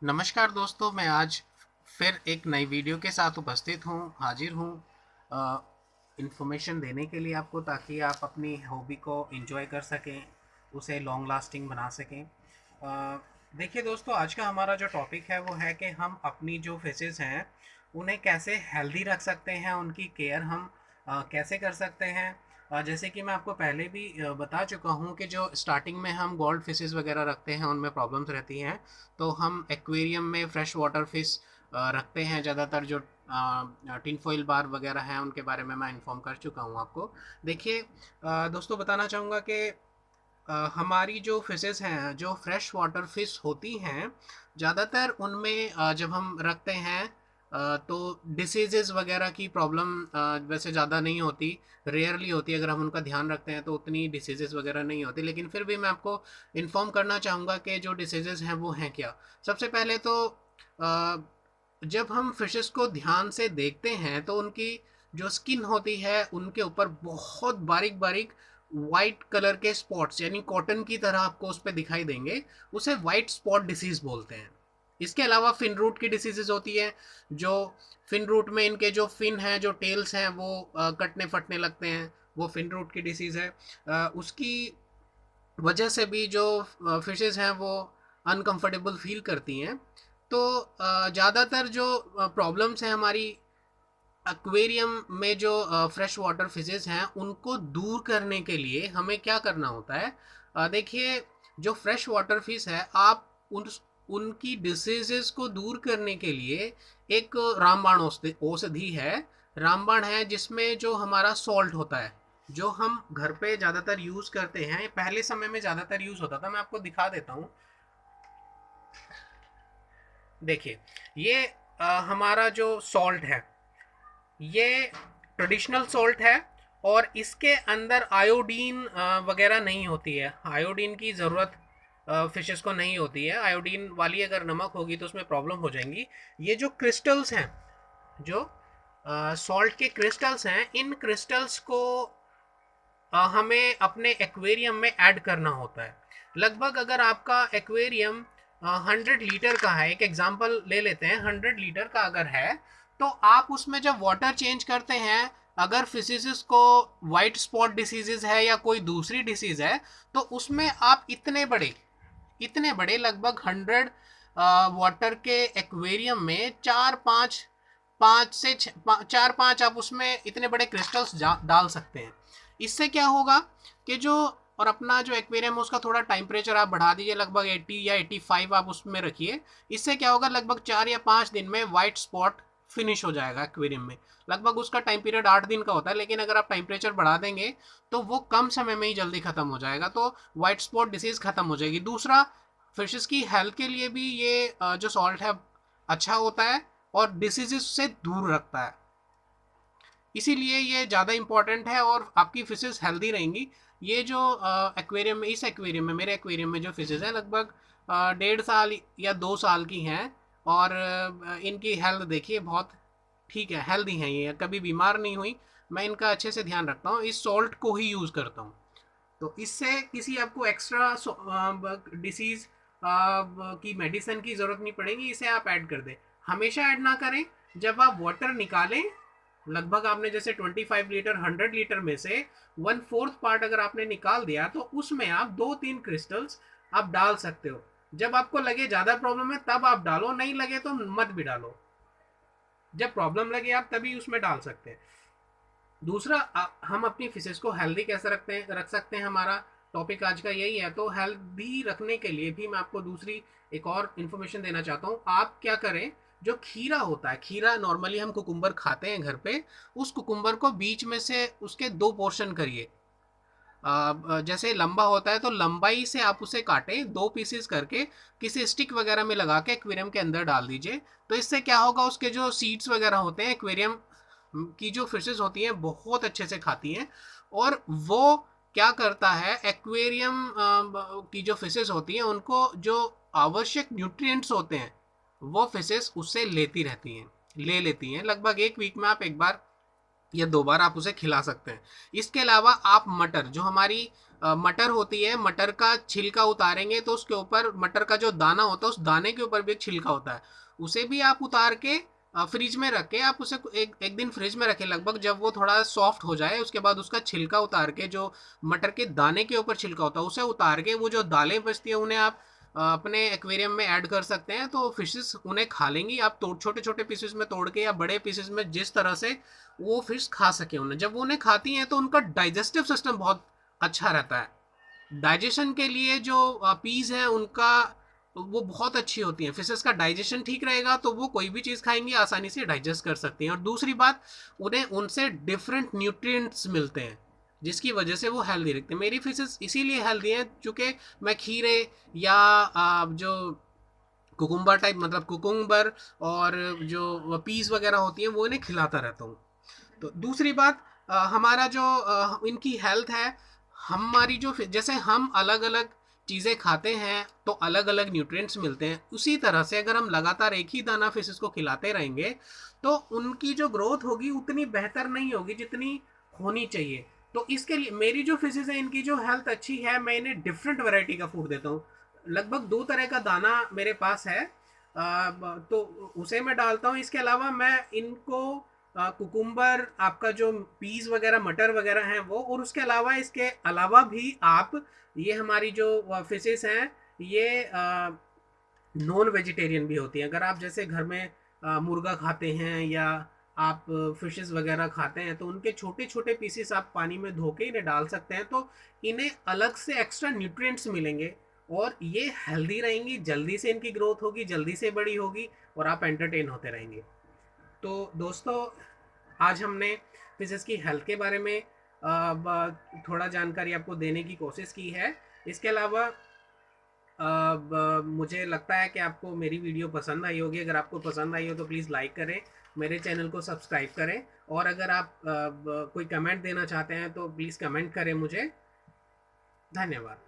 नमस्कार दोस्तों, मैं आज फिर एक नई वीडियो के साथ उपस्थित हूँ, हाजिर हूँ इन्फॉर्मेशन देने के लिए आपको, ताकि आप अपनी हॉबी को एंजॉय कर सकें, उसे लॉन्ग लास्टिंग बना सकें। देखिए दोस्तों, आज का हमारा जो टॉपिक है वो है कि हम अपनी जो फिशेज़ हैं उन्हें कैसे हेल्दी रख सकते हैं, उनकी केयर हम कैसे कर सकते हैं। जैसे कि मैं आपको पहले भी बता चुका हूँ कि जो स्टार्टिंग में हम गोल्ड फिशेस वगैरह रखते हैं उनमें प्रॉब्लम्स रहती हैं, तो हम एक्वेरियम में फ्रेश वाटर फिश रखते हैं ज़्यादातर। जो टिन फॉइल बार वगैरह हैं उनके बारे में मैं इन्फॉर्म कर चुका हूँ आपको। देखिए दोस्तों, बताना चाहूँगा कि हमारी जो फिशेस हैं, जो फ्रेश वाटर फिश होती हैं, ज़्यादातर उनमें जब हम रखते हैं तो डिसीजेज़ वगैरह की प्रॉब्लम वैसे ज़्यादा नहीं होती, रेयरली होती है। अगर हम उनका ध्यान रखते हैं तो उतनी डिसीजेज़ वगैरह नहीं होती, लेकिन फिर भी मैं आपको इन्फॉर्म करना चाहूँगा कि जो डिसीजेज़ हैं वो हैं क्या। सबसे पहले तो अ, जब हम फिशेस को ध्यान से देखते हैं तो उनकी जो स्किन होती है उनके ऊपर बहुत बारीक बारीक वाइट कलर के स्पॉट्स, यानी कॉटन की तरह आपको उस पर दिखाई देंगे। उसे वाइट स्पॉट डिसीज बोलते हैं। इसके अलावा फिन रूट की डिसीजेज होती है। जो फिन रूट में इनके जो फिन हैं, जो टेल्स हैं, वो कटने फटने लगते हैं, वो फिन रूट की डिसीज़ है। उसकी वजह से भी जो फिशेज़ हैं वो अनकंफर्टेबल फील करती हैं। तो ज़्यादातर जो प्रॉब्लम्स हैं हमारी एक्वेरियम में, जो फ्रेश वाटर फिशेज़ हैं उनको दूर करने के लिए हमें क्या करना होता है। देखिए, जो फ्रेश वाटर फिश है, आप उनकी डिसीजेस को दूर करने के लिए एक रामबाण औषधि है। रामबाण है जिसमें जो हमारा सॉल्ट होता है, जो हम घर पे ज़्यादातर यूज़ करते हैं, पहले समय में ज़्यादातर यूज़ होता था। मैं आपको दिखा देता हूँ। देखिए, ये हमारा जो सॉल्ट है, ये ट्रेडिशनल सॉल्ट है, और इसके अंदर आयोडीन वगैरह नहीं होती है। आयोडीन की ज़रूरत फिशेस को नहीं होती है। आयोडीन वाली अगर नमक होगी तो उसमें प्रॉब्लम हो जाएंगी। ये जो क्रिस्टल्स हैं, जो सॉल्ट के क्रिस्टल्स हैं, इन क्रिस्टल्स को हमें अपने एक्वेरियम में ऐड करना होता है। लगभग अगर आपका एक्वेरियम 100 लीटर का है, एक एग्जांपल ले लेते हैं, 100 लीटर का अगर है, तो आप उसमें जब वाटर चेंज करते हैं, अगर फिशिस को वाइट स्पॉट डिसीजेज है या कोई दूसरी डिसीज है, तो उसमें आप इतने बड़े लगभग 100 वाटर के एक्वेरियम में चार पाँच पाँच से चार पाँच आप उसमें इतने बड़े क्रिस्टल्स डाल सकते हैं। इससे क्या होगा कि जो, और अपना जो एक्वेरियम है उसका थोड़ा टेम्परेचर आप बढ़ा दीजिए, लगभग 80 या 85 आप उसमें रखिए। इससे क्या होगा, लगभग 4 या 5 दिन में वाइट स्पॉट फिनिश हो जाएगा एक्वेरियम में। लगभग उसका टाइम पीरियड 8 दिन का होता है, लेकिन अगर आप टेम्परेचर बढ़ा देंगे तो वो कम समय में ही जल्दी खत्म हो जाएगा, तो वाइट स्पॉट डिसीज खत्म हो जाएगी। दूसरा, फिशेस की हेल्थ के लिए भी ये जो सॉल्ट है अच्छा होता है, और डिसीजेस से दूर रखता है। इसीलिए ये ज़्यादा इंपॉर्टेंट है, और आपकी फिशेस हेल्दी रहेंगी। ये जो एक्वेरियम में, इस एक्वेरियम में, मेरे एक्वेरियम में जो फिशेस हैं, लगभग 1.5 साल या 2 साल की हैं। और इनकी हेल्थ देखिए बहुत ठीक है, हेल्दी हैं, ये कभी बीमार नहीं हुई। मैं इनका अच्छे से ध्यान रखता हूँ, इस सॉल्ट को ही यूज़ करता हूँ। तो इससे किसी आपको एक्स्ट्रा डिसीज की मेडिसिन की ज़रूरत नहीं पड़ेगी, इसे आप ऐड कर दें। हमेशा ऐड ना करें। जब आप वाटर निकालें, लगभग आपने जैसे 25 लीटर, 100 लीटर में से 1/4 पार्ट अगर आपने निकाल दिया, तो उसमें आप 2-3 क्रिस्टल्स आप डाल सकते हो। जब आपको लगे ज़्यादा प्रॉब्लम है तब आप डालो, नहीं लगे तो मत भी डालो। जब प्रॉब्लम लगे आप तभी उसमें डाल सकते हैं। दूसरा, हम अपनी फिशेस को हेल्दी कैसे रख सकते हैं, हमारा टॉपिक आज का यही है। तो हेल्दी रखने के लिए भी मैं आपको दूसरी एक और इन्फॉर्मेशन देना चाहता हूँ। आप क्या करें, जो खीरा होता है, खीरा नॉर्मली हम कुकुम्बर खाते हैं घर पे, उस कुकुम्बर को बीच में से उसके 2 पोर्शन करिए। जैसे लंबा होता है तो लंबाई से आप उसे काटें, 2 पीसेस करके किसी स्टिक वगैरह में लगा के एक्वेरियम के अंदर डाल दीजिए। तो इससे क्या होगा, उसके जो सीड्स वगैरह होते हैं, एक्वेरियम की जो फिशेस होती हैं बहुत अच्छे से खाती हैं। और वो क्या करता है, एक्वेरियम की जो फिशेस होती हैं उनको जो आवश्यक न्यूट्रिएंट्स होते हैं वो फिशेस उससे ले लेती हैं। लगभग 1 वीक में आप एक बार या 2 बार आप उसे खिला सकते हैं। इसके अलावा आप मटर, जो हमारी मटर होती है, मटर का छिलका उतारेंगे तो उसके ऊपर मटर का जो दाना होता है उस दाने के ऊपर भी एक छिलका होता है, उसे भी आप उतार के फ्रिज में रख के आप उसे एक दिन फ्रिज में रखें, लगभग जब वो थोड़ा सॉफ्ट हो जाए उसके बाद उसका छिलका उतार के, जो मटर के दाने के ऊपर छिलका होता है उसे उतार के, वो जो दालें बचती है उन्हें आप अपने एक्वेरियम में ऐड कर सकते हैं, तो फिशेस उन्हें खा लेंगी। आप तोड़ छोटे छोटे पीसेस में तोड़ के या बड़े पीसेस में, जिस तरह से वो फिश खा सके उन्हें, जब वो उन्हें खाती हैं तो उनका डाइजेस्टिव सिस्टम बहुत अच्छा रहता है। डाइजेशन के लिए जो पीस है उनका वो बहुत अच्छी होती हैं, फिशेस का डाइजेशन ठीक रहेगा तो वो कोई भी चीज़ खाएंगी आसानी से डाइजेस्ट कर सकती हैं। और दूसरी बात, उन्हें उनसे डिफरेंट न्यूट्रिएंट्स मिलते हैं जिसकी वजह से वो हेल्दी रखते हैं। मेरी फिशेस इसीलिए हेल्दी हैं क्योंकि मैं खीरे या जो कुकुम्बर टाइप, मतलब कुकुम्बर और जो पीस वगैरह होती हैं वो इन्हें खिलाता रहता हूँ। तो दूसरी बात, हमारा जो इनकी हेल्थ है, हमारी जो जैसे हम अलग अलग चीज़ें खाते हैं तो अलग अलग न्यूट्रिएंट्स मिलते हैं, उसी तरह से अगर हम लगातार एक ही दाना फिशेस को खिलाते रहेंगे तो उनकी जो ग्रोथ होगी उतनी बेहतर नहीं होगी जितनी होनी चाहिए। तो इसके लिए मेरी जो फिशेस है इनकी जो हेल्थ अच्छी है, मैं इन्हें डिफरेंट वैरायटी का फूड देता हूँ। लगभग 2 तरह का दाना मेरे पास है, तो उसे मैं डालता हूँ। इसके अलावा मैं इनको कुकुम्बर, आपका जो पीस वगैरह मटर वगैरह हैं वो, और उसके अलावा इसके अलावा भी आप, ये हमारी जो फिशेस हैं ये नॉन वेजिटेरियन भी होती हैं। अगर आप जैसे घर में मुर्गा खाते हैं या आप फिशेस वगैरह खाते हैं तो उनके छोटे छोटे पीसेस आप पानी में धो के इन्हें डाल सकते हैं, तो इन्हें अलग से एक्स्ट्रा न्यूट्रिएंट्स मिलेंगे और ये हेल्दी रहेंगी, जल्दी से इनकी ग्रोथ होगी, जल्दी से बड़ी होगी और आप एंटरटेन होते रहेंगे। तो दोस्तों, आज हमने फिशेस की हेल्थ के बारे में थोड़ा जानकारी आपको देने की कोशिश की है। इसके अलावा मुझे लगता है कि आपको मेरी वीडियो पसंद आई होगी। अगर आपको पसंद आई हो तो प्लीज़ लाइक करें, मेरे चैनल को सब्सक्राइब करें, और अगर आप कोई कमेंट देना चाहते हैं तो प्लीज़ कमेंट करें मुझे। धन्यवाद।